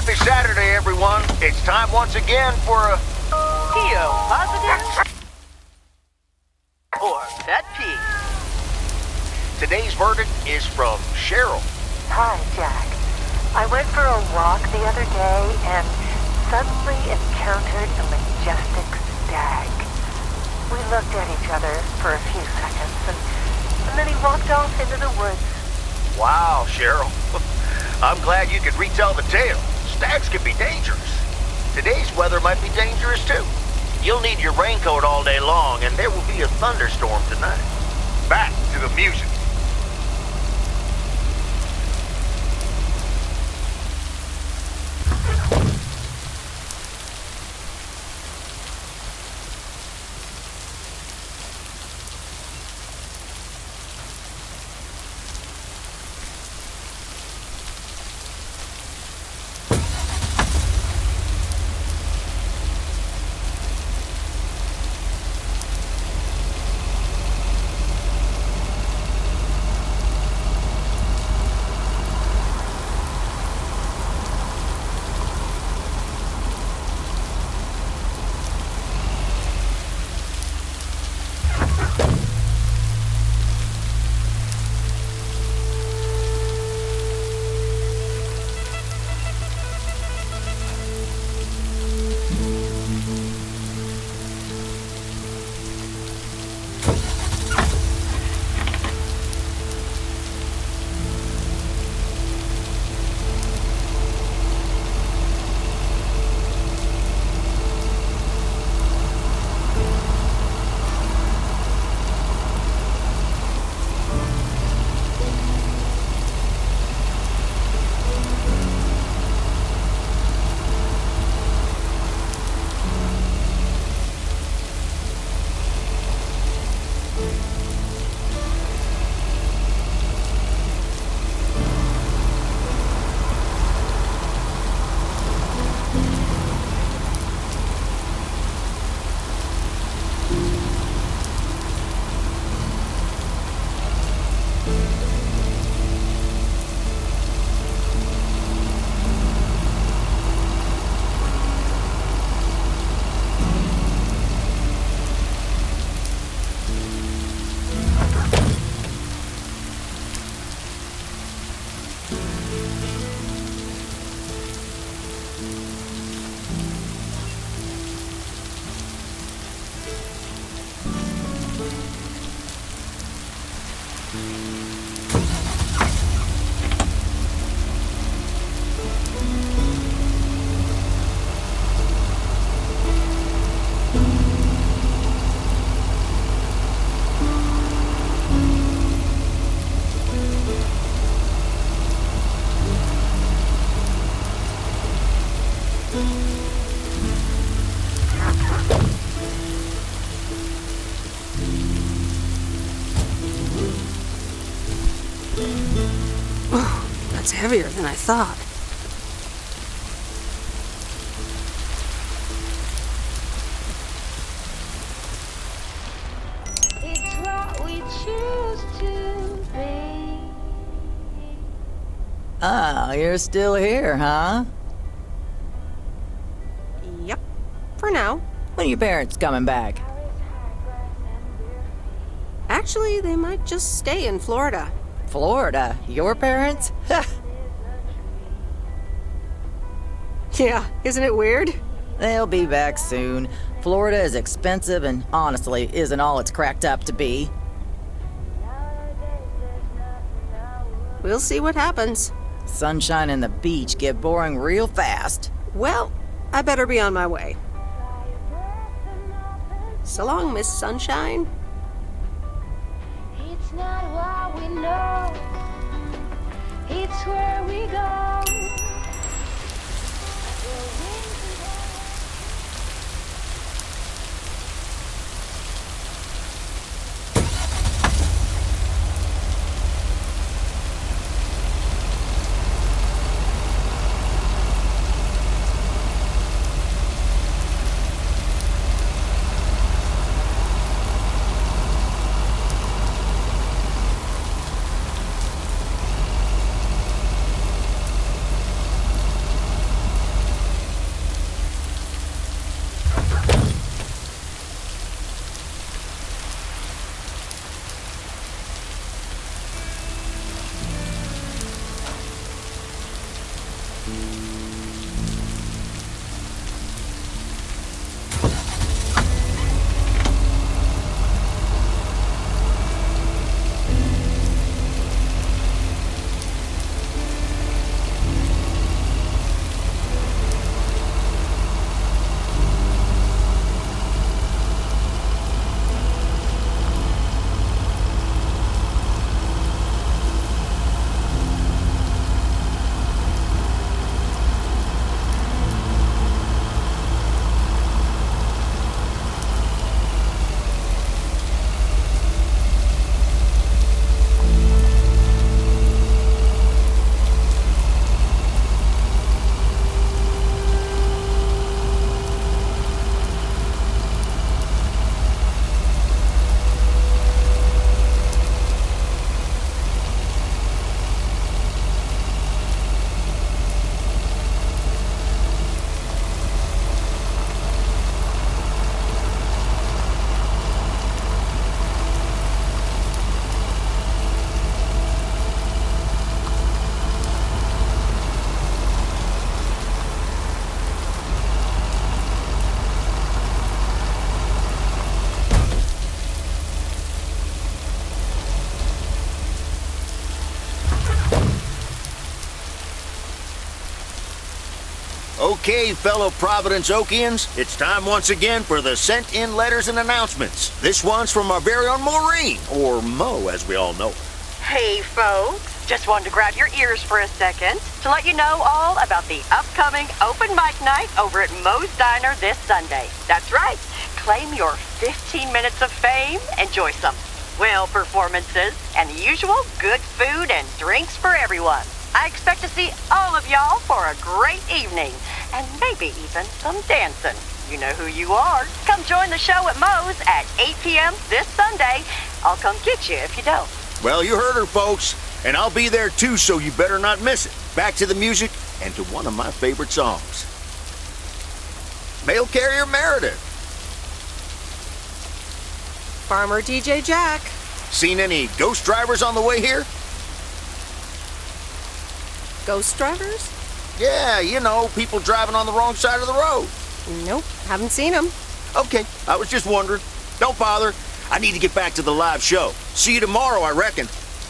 Happy Saturday, everyone. It's time once again for a... Theo positive or pet peeve. Today's verdict is from Cheryl. Hi, Jack. I went for a walk the other day and suddenly encountered a majestic stag. We looked at each other for a few seconds and then he walked off into the woods. Wow, Cheryl. I'm glad you could retell the tale. Stags can be dangerous. Today's weather might be dangerous too. You'll need your raincoat all day long, and there will be a thunderstorm tonight. Back to the music. That's heavier than I thought. It's what we choose to be. Oh, you're still here, huh? Yep, for now. When are your parents coming back? Actually, they might just stay in Florida. Florida? Your parents? Yeah, isn't it weird? They'll be back soon. Florida is expensive and honestly isn't all it's cracked up to be. We'll see what happens. Sunshine and the beach get boring real fast. Well, I better be on my way. So long, Miss Sunshine. It's not what we know, it's where we go. Okay, fellow Providence Oakians, it's time once again for the sent-in letters and announcements. This one's from our very own Maureen, or Mo, as we all know. Hey, folks. Just wanted to grab your ears for a second to let you know all about the upcoming open mic night over at Moe's Diner this Sunday. That's right. Claim your 15 minutes of fame, enjoy some swell performances, and the usual good food and drinks for everyone. I expect to see all of y'all for a great evening, and maybe even some dancing. You know who you are. Come join the show at Moe's at 8 p.m. this Sunday. I'll come get you if you don't. Well, you heard her, folks, and I'll be there too, so you better not miss it. Back to the music and to one of my favorite songs. Mail carrier Meredith. Farmer DJ Jack. Seen any ghost drivers on the way here? Ghost drivers? Yeah, you know, people driving on the wrong side of the road. Nope, haven't seen them. Okay, I was just wondering. Don't bother. I need to get back to the live show. See you tomorrow, I reckon.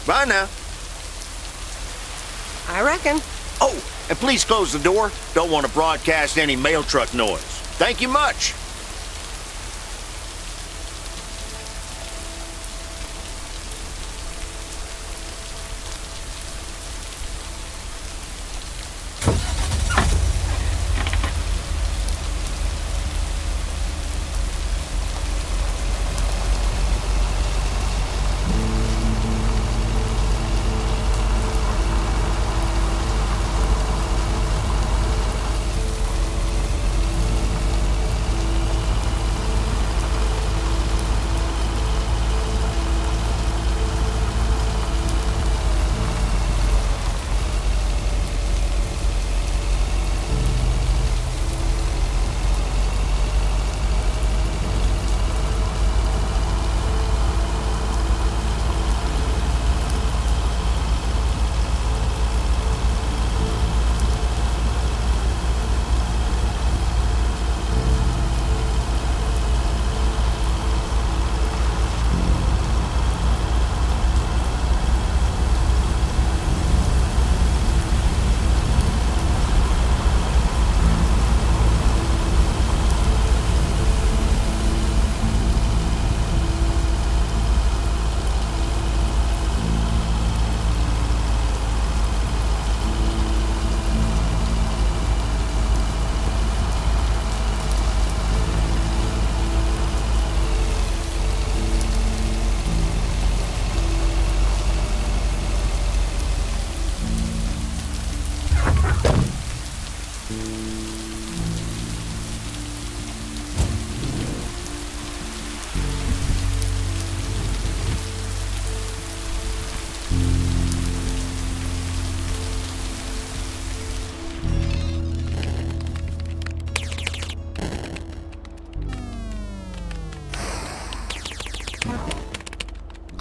Bye now. I reckon. Oh, and please close the door. Don't want to broadcast any mail truck noise. Thank you much.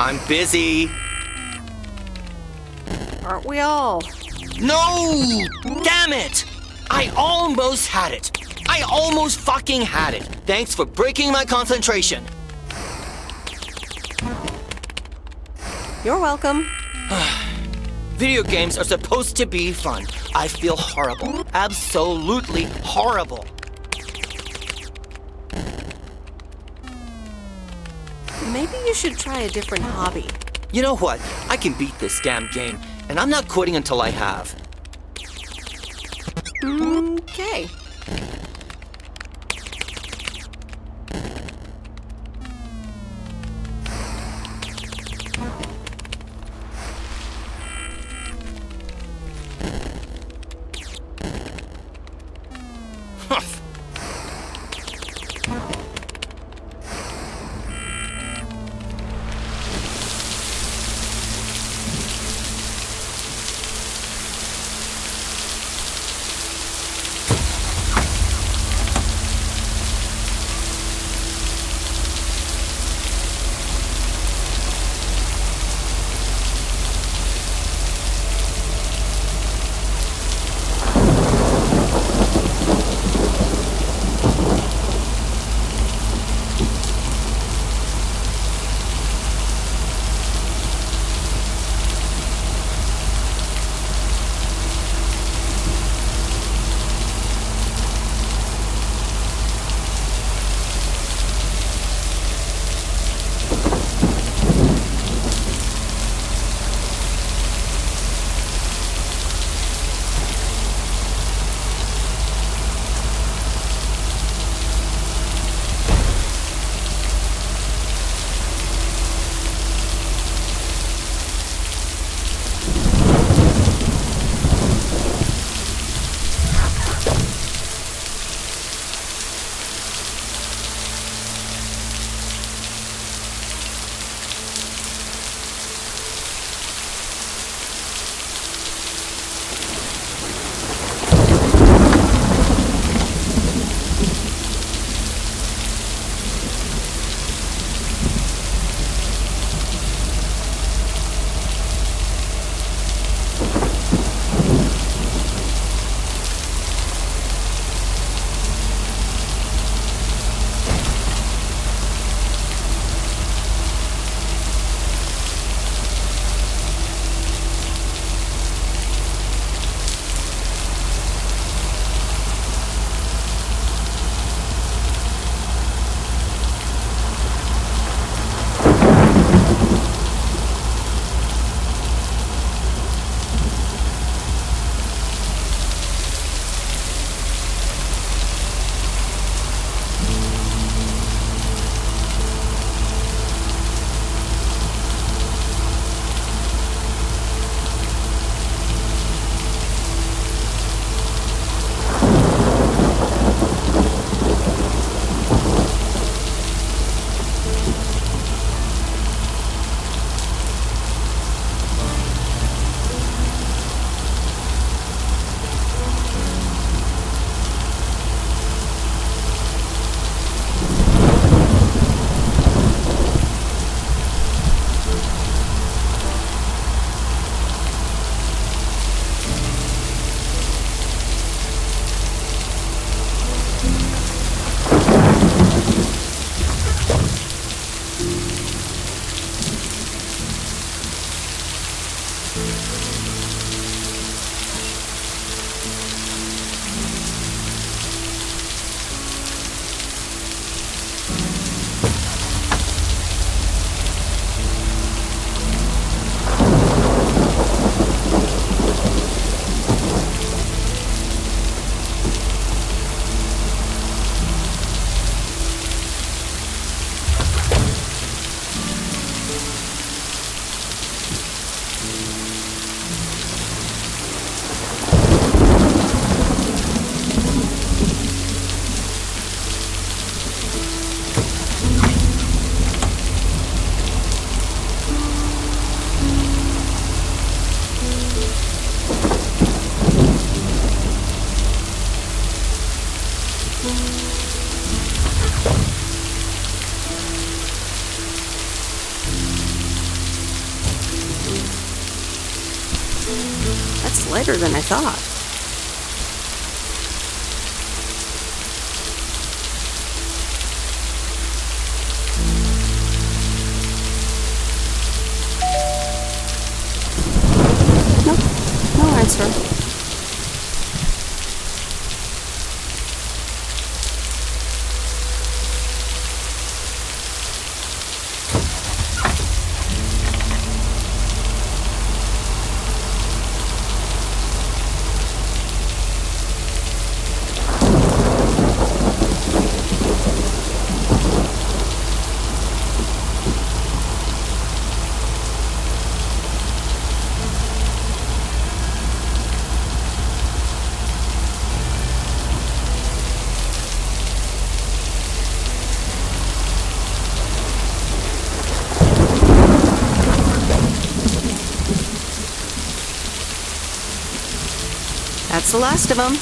I'm busy. Aren't we all? No! Damn it! I almost had it. I almost fucking had it. Thanks for breaking my concentration. You're welcome. Video games are supposed to be fun. I feel horrible. Absolutely horrible. Maybe you should try a different hobby. You know what? I can beat this damn game, and I'm not quitting until I have. Okay. That's lighter than I thought. Nope, no answer. That's the last of them.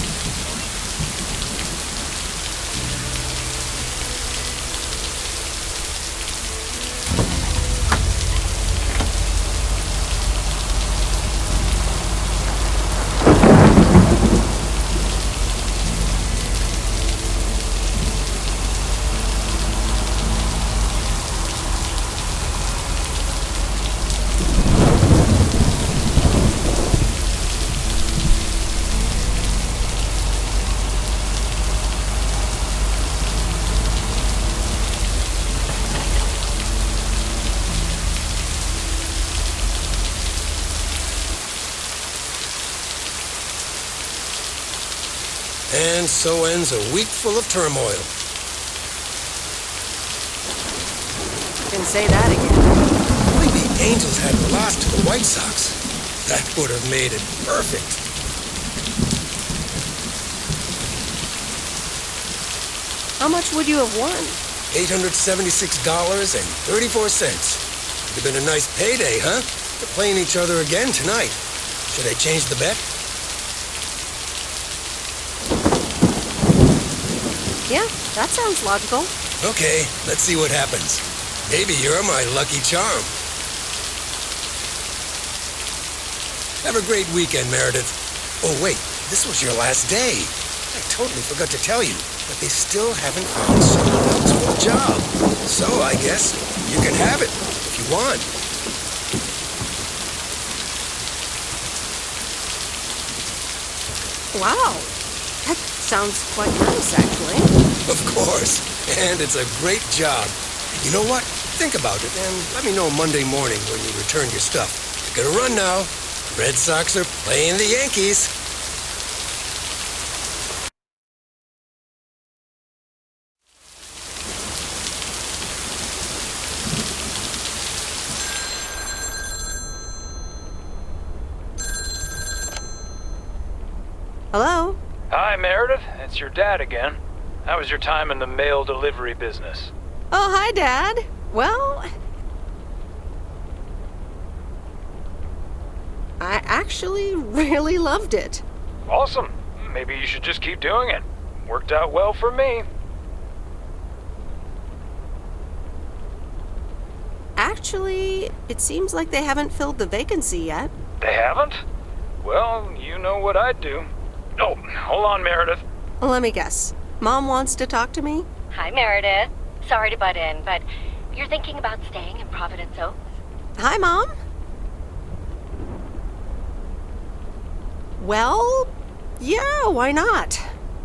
And so ends a week full of turmoil. Didn't say that again. Only the Angels hadn't lost to the White Sox. That would have made it perfect. How much would you have won? $876.34. Would have been a nice payday, huh? They're playing each other again tonight. Should I change the bet? Yeah, that sounds logical. Okay, let's see what happens. Maybe you're my lucky charm. Have a great weekend, Meredith. Oh, wait, this was your last day. I totally forgot to tell you, but they still haven't found someone else for the job. So I guess you can have it if you want. Wow, that sounds quite nice, actually. Of course, and it's a great job. You know what? Think about it and let me know Monday morning when you return your stuff. I gotta run now. Red Sox are playing the Yankees. Hello? Hi, Meredith. It's your dad again. How was your time in the mail delivery business? Oh, hi, Dad. Well, I actually really loved it. Awesome. Maybe you should just keep doing it. Worked out well for me. Actually, it seems like they haven't filled the vacancy yet. They haven't? Well, you know what I'd do. Oh, hold on, Meredith. Let me guess. Mom wants to talk to me? Hi, Meredith. Sorry to butt in, but you're thinking about staying in Провиденс Oukс? Hi, Mom. Well, yeah, why not?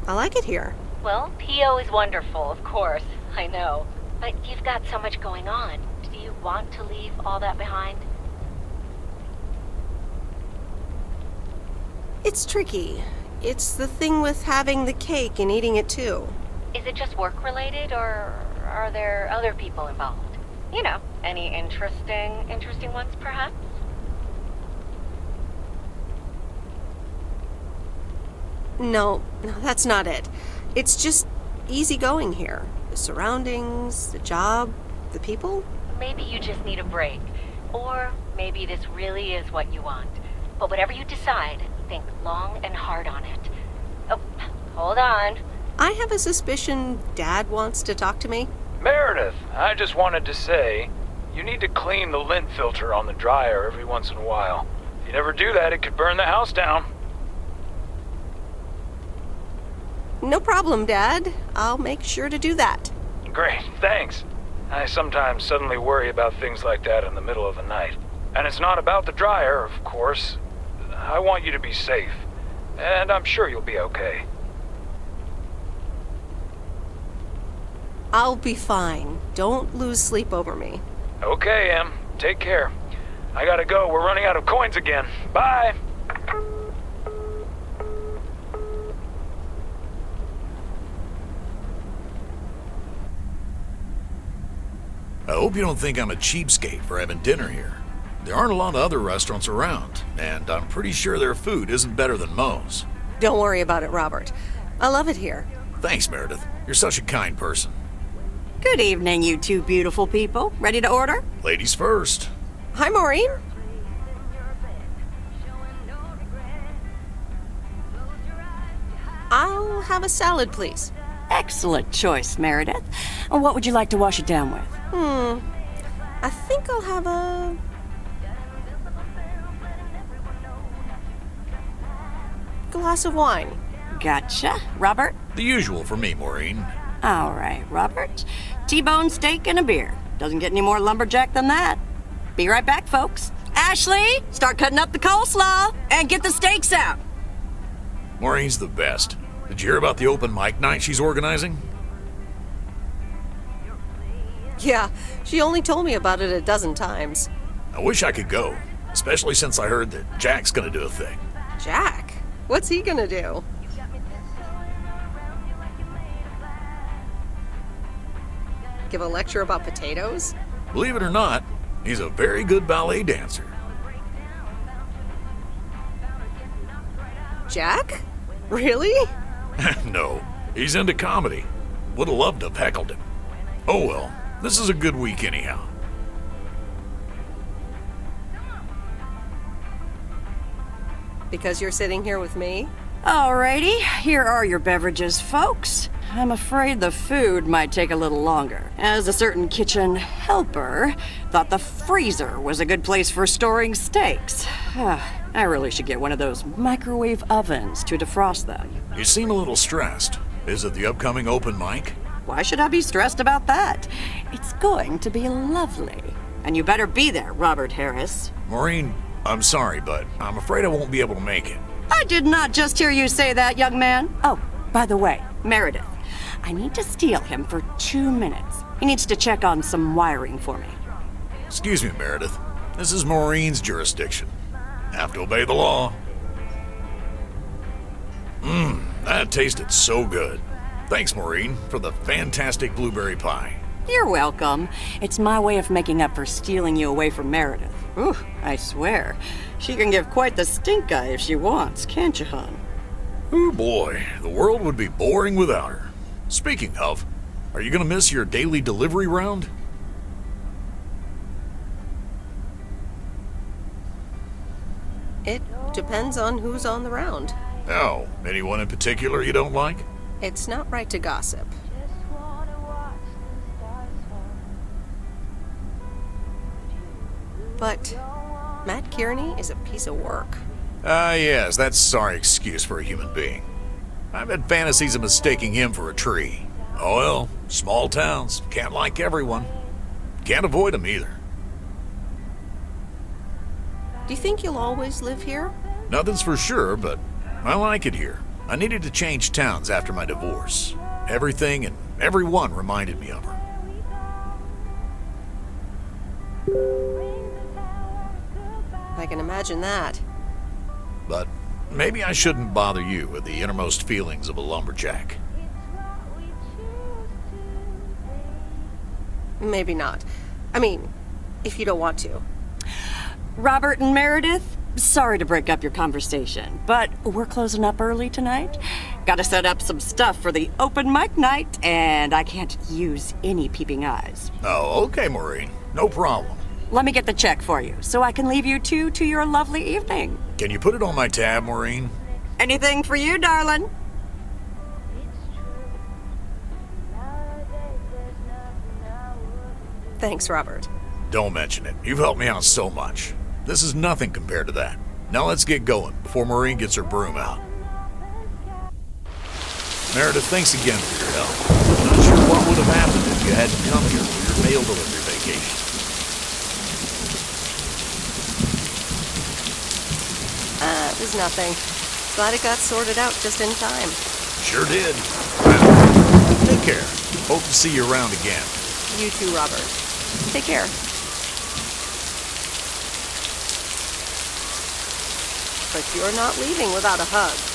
I like it here. Well, PO is wonderful, of course. I know. But you've got so much going on. Do you want to leave all that behind? It's tricky. It's the thing with having the cake and eating it too. Is it just work-related, or are there other people involved? You know, any interesting ones, perhaps? No, that's not it. It's just easygoing here. The surroundings, the job, the people. Maybe you just need a break. Or maybe this really is what you want. But whatever you decide, think long and hard on it. Oh, hold on. I have a suspicion Dad wants to talk to me. Meredith, I just wanted to say, you need to clean the lint filter on the dryer every once in a while. If you never do that, it could burn the house down. No problem, Dad. I'll make sure to do that. Great, thanks. I sometimes suddenly worry about things like that in the middle of the night. And it's not about the dryer, of course. I want you to be safe. And I'm sure you'll be okay. I'll be fine. Don't lose sleep over me. Okay, Em. Take care. I gotta go. We're running out of coins again. Bye! I hope you don't think I'm a cheapskate for having dinner here. There aren't a lot of other restaurants around, and I'm pretty sure their food isn't better than Moe's. Don't worry about it, Robert. I love it here. Thanks, Meredith. You're such a kind person. Good evening, you two beautiful people. Ready to order? Ladies first. Hi, Maureen. I'll have a salad, please. Excellent choice, Meredith. And what would you like to wash it down with? I think I'll have a... glass of wine. Gotcha. Robert? The usual for me, Maureen. All right, Robert. T-bone steak and a beer. Doesn't get any more lumberjack than that. Be right back, folks. Ashley, start cutting up the coleslaw and get the steaks out. Maureen's the best. Did you hear about the open mic night she's organizing? Yeah, she only told me about it a dozen times. I wish I could go, especially since I heard that Jack's gonna do a thing. Jack? What's he gonna do? Give a lecture about potatoes? Believe it or not, he's a very good ballet dancer. Jack? Really? No, he's into comedy. Would have loved to have heckled him. Oh well, this is a good week anyhow. Because you're sitting here with me? Alrighty, here are your beverages, folks. I'm afraid the food might take a little longer, as a certain kitchen helper thought the freezer was a good place for storing steaks. I really should get one of those microwave ovens to defrost them. You seem a little stressed. Is it the upcoming open mic? Why should I be stressed about that? It's going to be lovely. And you better be there, Robert Harris. Maureen, I'm sorry, but I'm afraid I won't be able to make it. I did not just hear you say that, young man. Oh, by the way, Meredith, I need to steal him for 2 minutes. He needs to check on some wiring for me. Excuse me, Meredith. This is Maureen's jurisdiction. Have to obey the law. That tasted so good. Thanks, Maureen, for the fantastic blueberry pie. You're welcome. It's my way of making up for stealing you away from Meredith. Ooh, I swear. She can give quite the stink eye if she wants, can't you, hon? Oh boy, the world would be boring without her. Speaking of, are you gonna miss your daily delivery round? It depends on who's on the round. Oh, anyone in particular you don't like? It's not right to gossip. But Matt Kearney is a piece of work. Yes, that's a sorry excuse for a human being. I've had fantasies of mistaking him for a tree. Oh well, small towns, can't like everyone. Can't avoid them either. Do you think you'll always live here? Nothing's for sure, but I like it here. I needed to change towns after my divorce. Everything and everyone reminded me of her. I can imagine that. But maybe I shouldn't bother you with the innermost feelings of a lumberjack. Maybe not. I mean, if you don't want to. Robert and Meredith, sorry to break up your conversation, but we're closing up early tonight. Gotta set up some stuff for the open mic night, and I can't use any peeping eyes. Oh, okay, Maureen. No problem. Let me get the check for you, so I can leave you two to your lovely evening. Can you put it on my tab, Maureen? Anything for you, darling. Thanks, Robert. Don't mention it. You've helped me out so much. This is nothing compared to that. Now let's get going before Maureen gets her broom out. Meredith, thanks again for your help. I'm not sure what would have happened if you hadn't come here for your mail delivery vacation. It was nothing. Glad it got sorted out just in time. Sure did. Well, take care. Hope to see you around again. You too, Robert. Take care. But you're not leaving without a hug.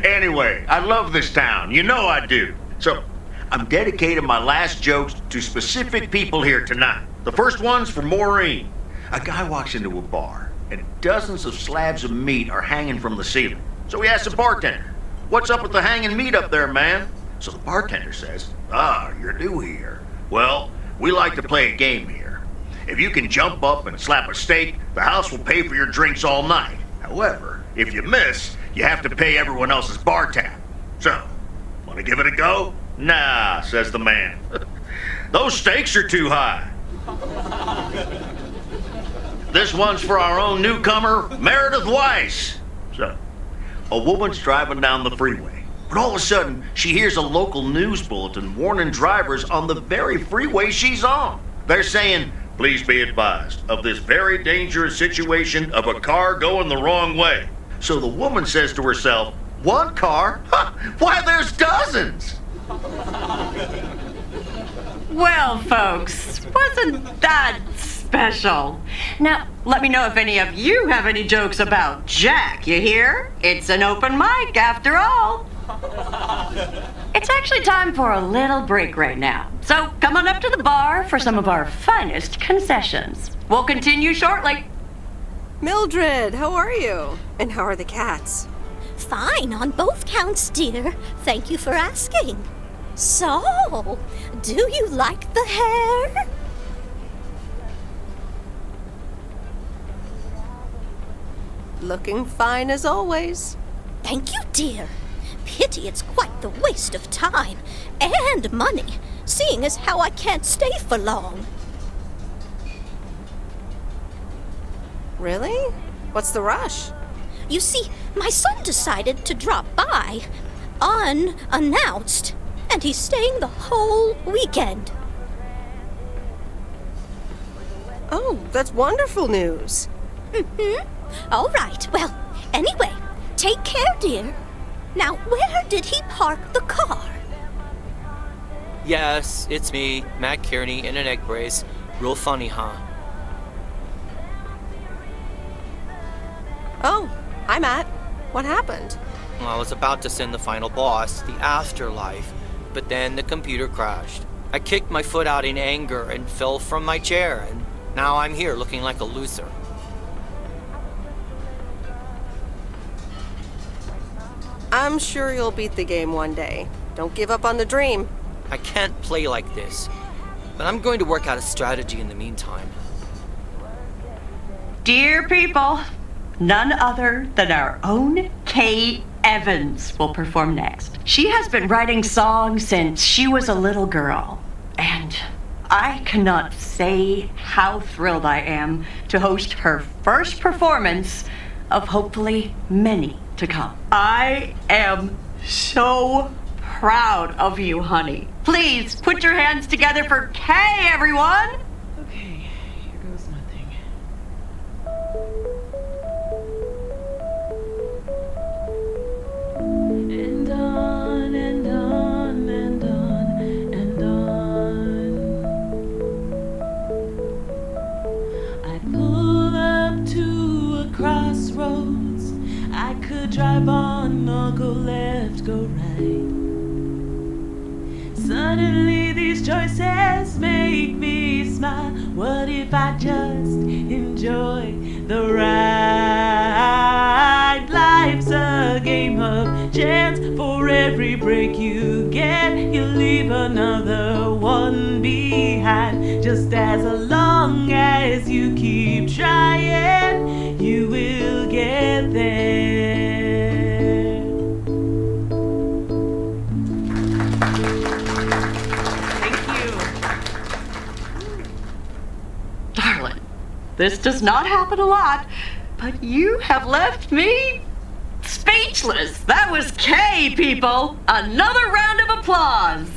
Anyway, I love this town. You know I do. So, I'm dedicating my last jokes to specific people here tonight. The first one's for Maureen. A guy walks into a bar, and dozens of slabs of meat are hanging from the ceiling. So he asks the bartender, "What's up with the hanging meat up there, man?" So the bartender says, "You're new here. Well, we like to play a game here. If you can jump up and slap a steak, the house will pay for your drinks all night. However, if you miss, you have to pay everyone else's bar tab. So, want to give it a go?" "Nah," says the man. "Those stakes are too high." This one's for our own newcomer, Meredit Waiss. So, a woman's driving down the freeway, but all of a sudden, she hears a local news bulletin warning drivers on the very freeway she's on. They're saying, "Please be advised of this very dangerous situation of a car going the wrong way." So the woman says to herself, "One car? Why, there's dozens!" Well, folks, wasn't that special? Now, let me know if any of you have any jokes about Jack, you hear? It's an open mic after all. It's actually time for a little break right now. So come on up to the bar for some of our finest concessions. We'll continue shortly. Mildred, how are you? And how are the cats? Fine on both counts, dear. Thank you for asking. So, do you like the hair? Looking fine as always. Thank you, dear. Pity it's quite the waste of time and money, seeing as how I can't stay for long. Really? What's the rush? You see, my son decided to drop by, unannounced, and he's staying the whole weekend. Oh, that's wonderful news. Mm-hmm. All right, well, anyway, take care, dear. Now, where did he park the car? Yes, it's me, Matt Kearney, in an egg brace. Real funny, huh? Oh, hi, Matt. What happened? Well, I was about to send the final boss, the afterlife, but then the computer crashed. I kicked my foot out in anger and fell from my chair, and now I'm here looking like a loser. I'm sure you'll beat the game one day. Don't give up on the dream. I can't play like this, but I'm going to work out a strategy in the meantime. Dear people, none other than our own Kay Evans will perform next. She has been writing songs since she was a little girl, and I cannot say how thrilled I am to host her first performance of hopefully many to come. I am so proud of you, honey. Please put your hands together for Kay, everyone! Okay, here goes nothing. And on and on and on and on. I pull up to a crossroads. I could drive on or go left, go right. Suddenly these choices make me smile. What if I just enjoy the ride? Life's a game of chance. For every break you get, you leave another one behind. Just as long as you keep trying, you will get there. This does not happen a lot, but you have left me speechless. That was Kay, people. Another round of applause.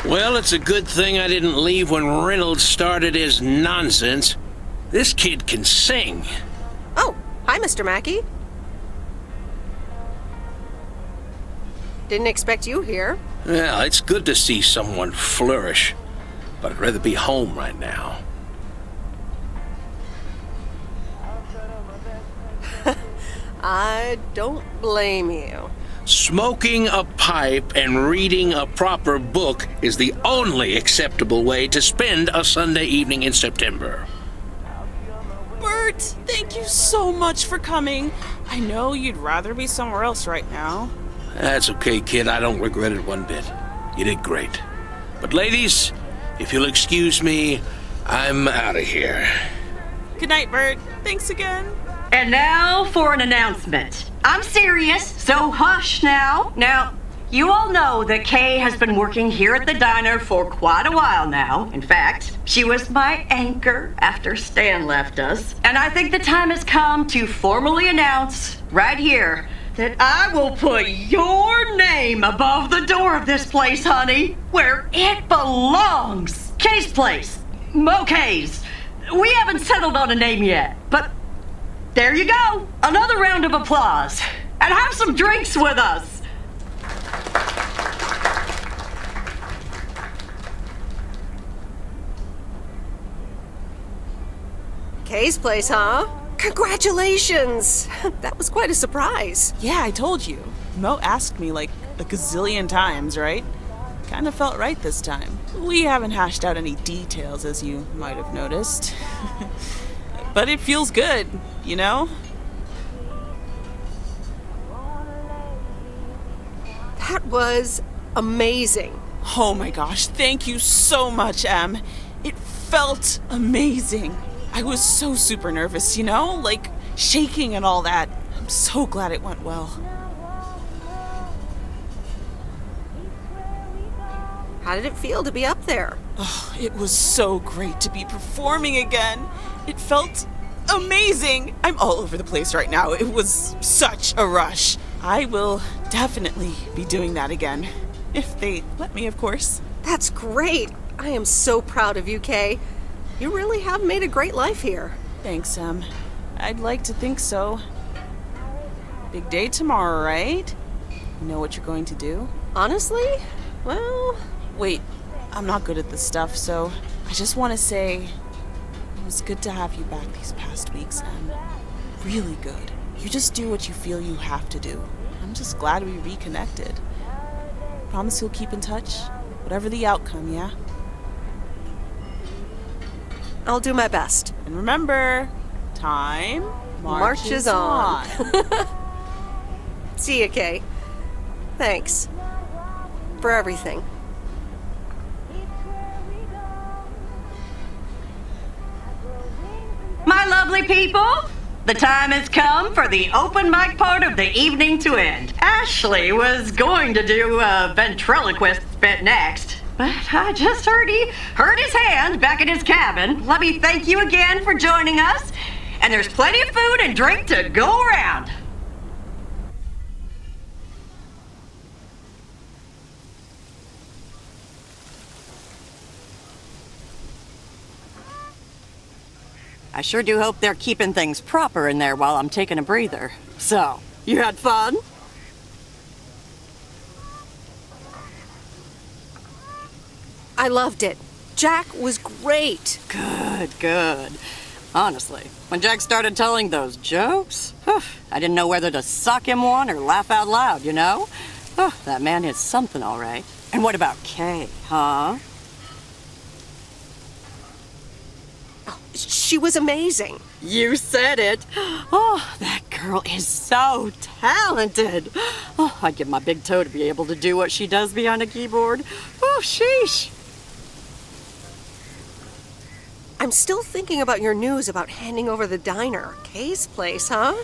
Well, it's a good thing I didn't leave when Reynolds started his nonsense. This kid can sing. Oh, hi, Mr. Mackey. Didn't expect you here. Well, it's good to see someone flourish. But I'd rather be home right now. I don't blame you. Smoking a pipe and reading a proper book is the only acceptable way to spend a Sunday evening in September. Bert, thank you so much for coming. I know you'd rather be somewhere else right now. That's okay, kid. I don't regret it one bit. You did great. But ladies, if you'll excuse me, I'm out of here. Good night, Bert. Thanks again. And now for an announcement. I'm serious, so hush now. Now, you all know that Kay has been working here at the diner for quite a while now. In fact, she was my anchor after Stan left us. And I think the time has come to formally announce right here that I will put your name above the door of this place, honey, where it belongs. Kay's Place. Mo Kay's. We haven't settled on a name yet, but there you go. Another round of applause. And have some drinks with us. Kay's Place, huh? Congratulations! That was quite a surprise. Yeah, I told you. Mo asked me like a gazillion times, right? Kind of felt right this time. We haven't hashed out any details, as you might have noticed. But it feels good, you know? That was amazing. Oh my gosh, thank you so much, Em. It felt amazing. I was so super nervous, you know? Like, shaking and all that. I'm so glad it went well. How did it feel to be up there? Oh, it was so great to be performing again. It felt amazing. I'm all over the place right now. It was such a rush. I will definitely be doing that again. If they let me, of course. That's great. I am so proud of you, Kay. You really have made a great life here. Thanks, Em. I'd like to think so. Big day tomorrow, right? You know what you're going to do? Honestly? Well... Wait, I'm not good at this stuff, so I just want to say I'm was good to have you back these past weeks, Em. Really good. You just do what you feel you have to do. I'm just glad we reconnected. Promise you'll keep in touch, whatever the outcome, yeah? I'll do my best. And remember, time marches on. See ya, Kay. Thanks. For everything. My lovely people, the time has come for the open mic part of the evening to end. Ashley was going to do a ventriloquist bit next, but I just heard he hurt his hand back in his cabin. Let me thank you again for joining us, and there's plenty of food and drink to go around. I sure do hope they're keeping things proper in there while I'm taking a breather. So, you had fun? I loved it. Jack was great. Good. Honestly, when Jack started telling those jokes, I didn't know whether to suck him one or laugh out loud, you know? That man is something, all right. And what about Kay, huh? She was amazing. You said it. Oh, that girl is so talented. Oh, I'd give my big toe to be able to do what she does behind a keyboard. Oh, sheesh. I'm still thinking about your news about handing over the diner. Kay's place, huh?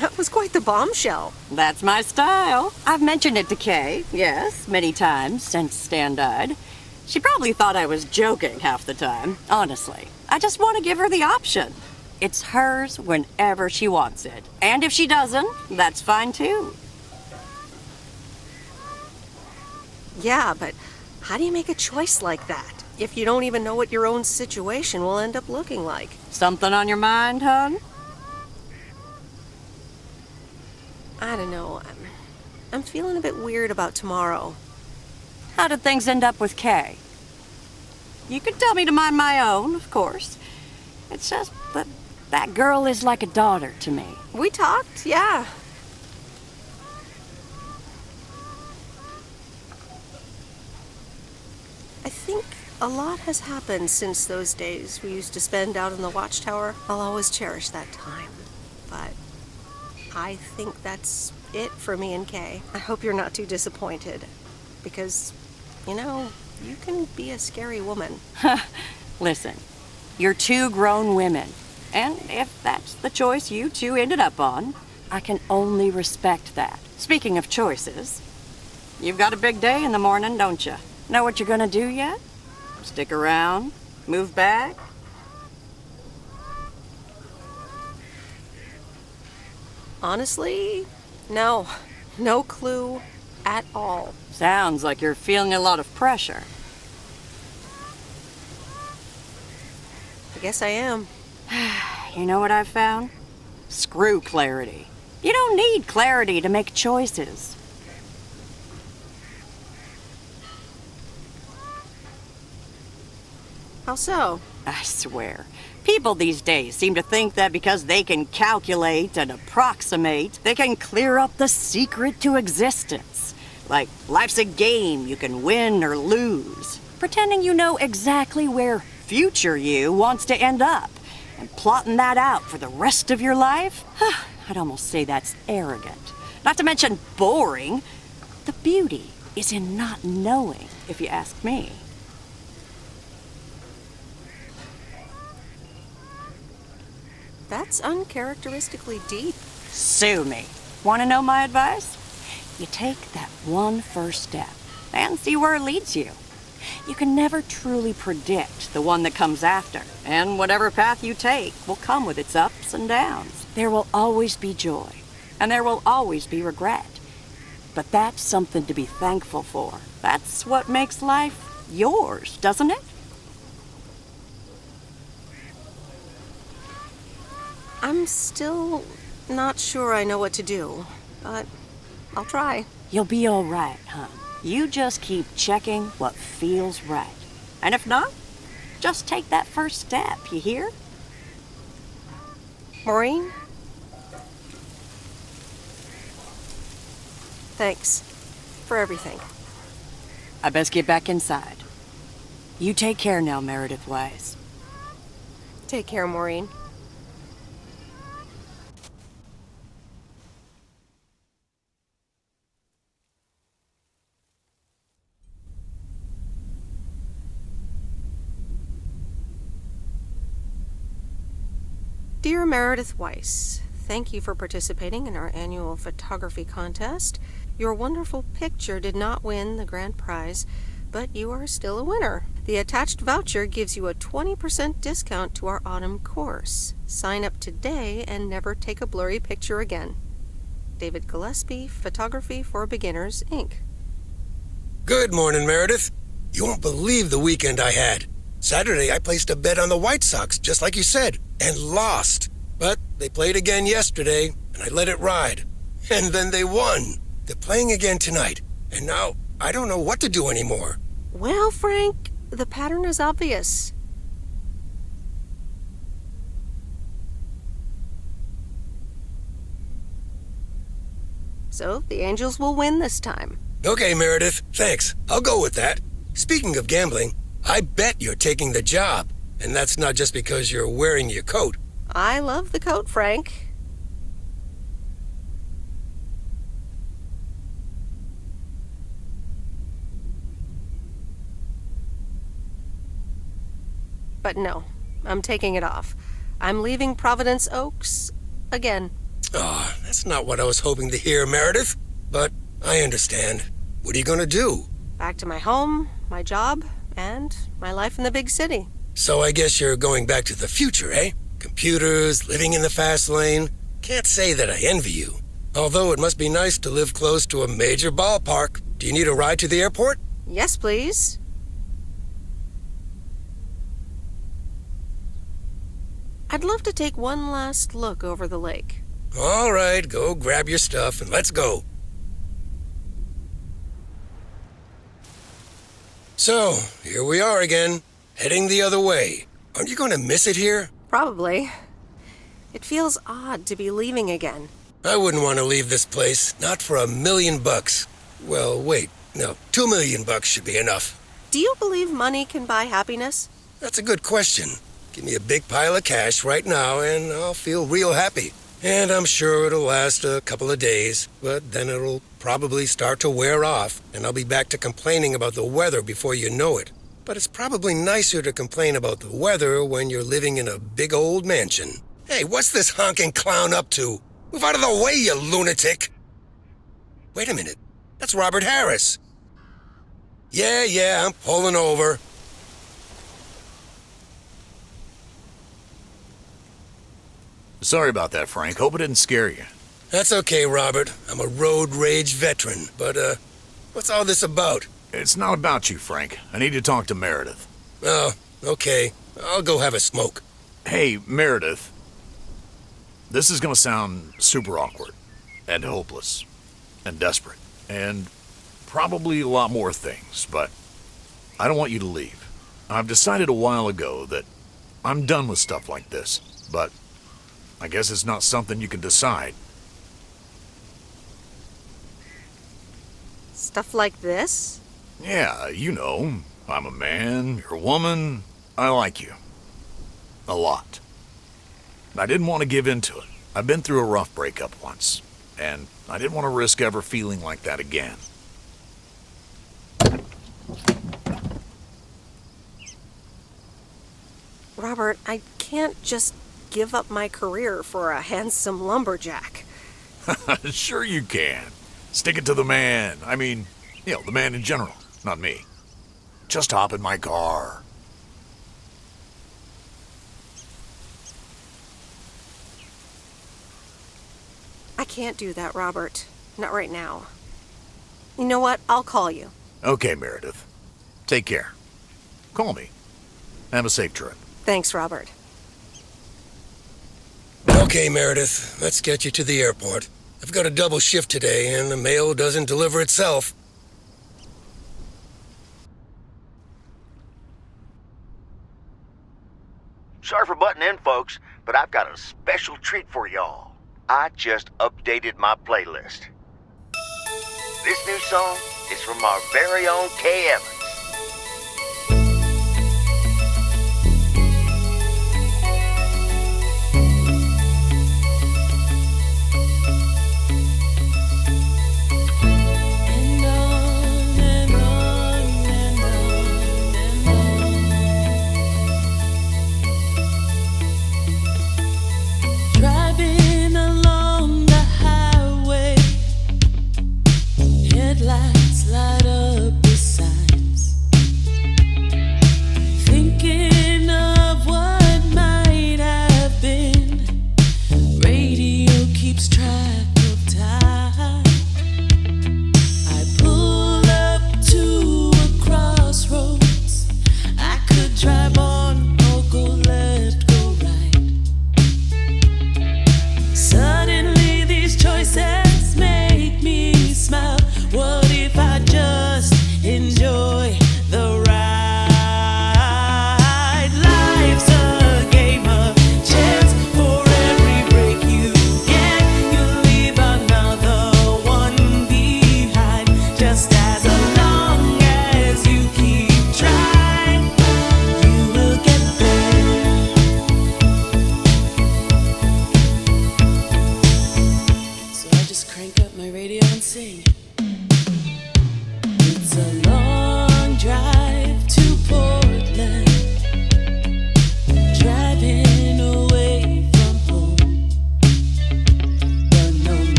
That was quite the bombshell. That's my style. I've mentioned it to Kay, yes, many times since Stan died. She probably thought I was joking half the time, honestly. I just want to give her the option. It's hers whenever she wants it. And if she doesn't, that's fine too. Yeah, but how do you make a choice like that if you don't even know what your own situation will end up looking like? Something on your mind, hon? I don't know. I'm feeling a bit weird about tomorrow. How did things end up with Kay? You can tell me to mind my own, of course. It's just that girl is like a daughter to me. We talked, yeah. I think a lot has happened since those days we used to spend out in the watchtower. I'll always cherish that time. But I think that's it for me and Kay. I hope you're not too disappointed. Because, you know, you can be a scary woman. Listen, you're two grown women. And if that's the choice you two ended up on, I can only respect that. Speaking of choices, you've got a big day in the morning, don't you? Know what you're gonna do yet? Stick around? Move back? Honestly, no. No clue at all. Sounds like you're feeling a lot of pressure. I guess I am. You know what I've found? Screw clarity. You don't need clarity to make choices. How so? I swear, people these days seem to think that because they can calculate and approximate, they can clear up the secret to existence. Like life's a game you can win or lose. Pretending you know exactly where future you wants to end up. And plotting that out for the rest of your life? I'd almost say that's arrogant. Not to mention boring. The beauty is in not knowing, if you ask me. That's uncharacteristically deep. Sue me. Want to know my advice? You take that one first step and see where it leads you. You can never truly predict the one that comes after, and whatever path you take will come with its ups and downs. There will always be joy, and there will always be regret. But that's something to be thankful for. That's what makes life yours, doesn't it? I'm still not sure I know what to do, but I'll try. You'll be all right, hon. You just keep checking what feels right. And if not, just take that first step, you hear? Maureen? Thanks for everything. I best get back inside. You take care now, Meredith Wise. Take care, Maureen. Dear Meredith Weiss, thank you for participating in our annual photography contest. Your wonderful picture did not win the grand prize, but you are still a winner. The attached voucher gives you a 20% discount to our autumn course. Sign up today and never take a blurry picture again. David Gillespie, Photography for Beginners, Inc. Good morning, Meredith. You won't believe the weekend I had. Saturday, I placed a bet on the White Sox, just like you said, and lost. But they played again yesterday, and I let it ride. And then they won. They're playing again tonight, and now I don't know what to do anymore. Well, Frank, the pattern is obvious. So, the Angels will win this time. Okay, Meredith, thanks. I'll go with that. Speaking of gambling, I bet you're taking the job. And that's not just because you're wearing your coat. I love the coat, Frank. But no, I'm taking it off. I'm leaving Провиденс Оукс again. Oh, that's not what I was hoping to hear, Meredith. But I understand. What are you going to do? Back to my home, my job, and my life in the big city. So I guess you're going back to the future, eh? Computers, living in the fast lane. Can't say that I envy you. Although it must be nice to live close to a major ballpark. Do you need a ride to the airport? Yes, please. I'd love to take one last look over the lake. All right, go grab your stuff and let's go. So, here we are again, heading the other way. Aren't you going to miss it here? Probably. It feels odd to be leaving again. I wouldn't want to leave this place, not for $1 million. Well, wait, no, $2 million should be enough. Do you believe money can buy happiness? That's a good question. Give me a big pile of cash right now and I'll feel real happy. And I'm sure it'll last a couple of days, but then it'll probably start to wear off, and I'll be back to complaining about the weather before you know it. But it's probably nicer to complain about the weather when you're living in a big old mansion. Hey, what's this honking clown up to? Move out of the way, you lunatic! Wait a minute, that's Robert Harris. Yeah, I'm pulling over. Sorry about that, Frank. Hope it didn't scare you. That's okay, Robert. I'm a road rage veteran. But, what's all this about? It's not about you, Frank. I need to talk to Meredith. Oh, okay. I'll go have a smoke. Hey, Meredith. This is gonna sound super awkward, and hopeless, and desperate, and probably a lot more things, but I don't want you to leave. I've decided a while ago that I'm done with stuff like this, but I guess it's not something you can decide. Stuff like this? Yeah, you know, I'm a man, you're a woman, I like you. A lot. I didn't want to give in to it. I've been through a rough breakup once, and I didn't want to risk ever feeling like that again. Robert, I can't just give up my career for a handsome lumberjack. Sure you can. Stick it to the man. I mean, the man in general, not me. Just hop in my car. I can't do that, Robert. Not right now. You know what? I'll call you. Okay, Meredith. Take care. Call me. Have a safe trip. Thanks, Robert. Okay, Meredith, let's get you to the airport. I've got a double shift today, and the mail doesn't deliver itself. Sorry for butting in, folks, but I've got a special treat for y'all. I just updated my playlist. This new song is from our very own Kay Evans.